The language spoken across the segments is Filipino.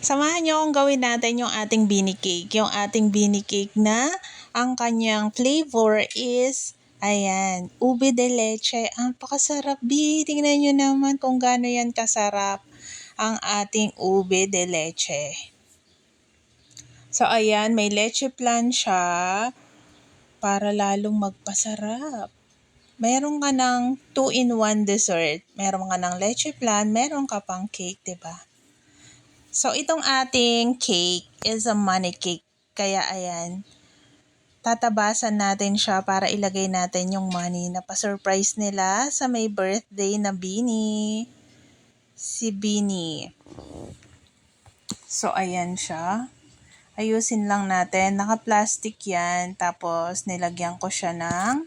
Samahan niyo akong gawin natin yung ating beanie cake. Yung ating beanie cake na ang kanyang flavor is, ayan, ube de leche. Ang pakasarap, tingnan niyo naman kung gaano yan kasarap ang ating ube de leche. So, ayan, may leche plan siya para lalong magpasarap. Meron ka ng 2-in-1 dessert. Meron ka ng leche plan, meron ka pang cake, diba? So, itong ating cake is a money cake. Kaya ayan, tatabasan natin siya para ilagay natin yung money na pa-surprise nila sa may birthday na Beanie. Si Beanie. So, ayan siya. Ayusin lang natin. Naka-plastic yan. Tapos, nilagyan ko siya ng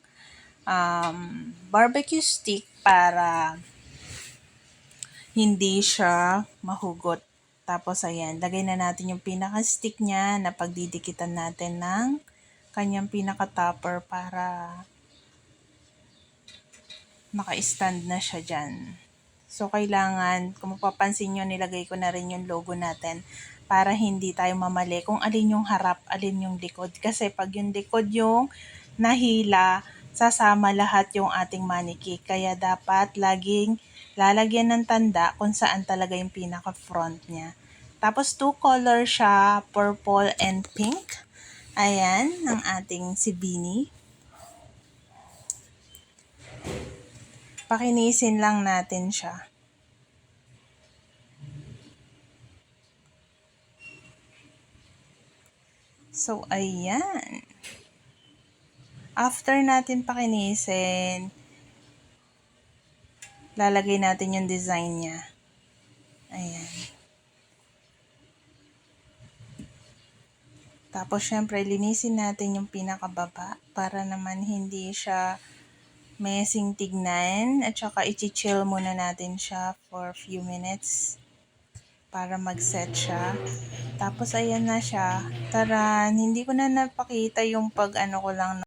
barbecue stick para hindi siya mahugot. Tapos ayan, lagay na natin yung pinaka-stick niya na pagdidikitan natin ng kanyang pinaka-topper para maka-stand na siya dyan. So, kailangan, kung mapapansin nyo, nilagay ko na rin yung logo natin para hindi tayo mamali kung alin yung harap, alin yung likod. Kasi pag yung likod yung nahila, sasama lahat yung ating money cake. Kaya dapat laging lalagyan ng tanda kung saan talaga yung pinaka-front niya. Tapos 2 color siya, purple and pink. Ayan, ang ating si Beanie. Pakinisin lang natin siya. So, ayan. After natin pakinisin, lalagay natin yung design niya. Ayan. Tapos, syempre, linisin natin yung pinakababa para naman hindi siya messing tignan. At saka, i-chill muna natin siya for a few minutes para mag-set siya. Tapos, ayan na siya. Taran! Hindi ko na napakita yung pag-ano ko lang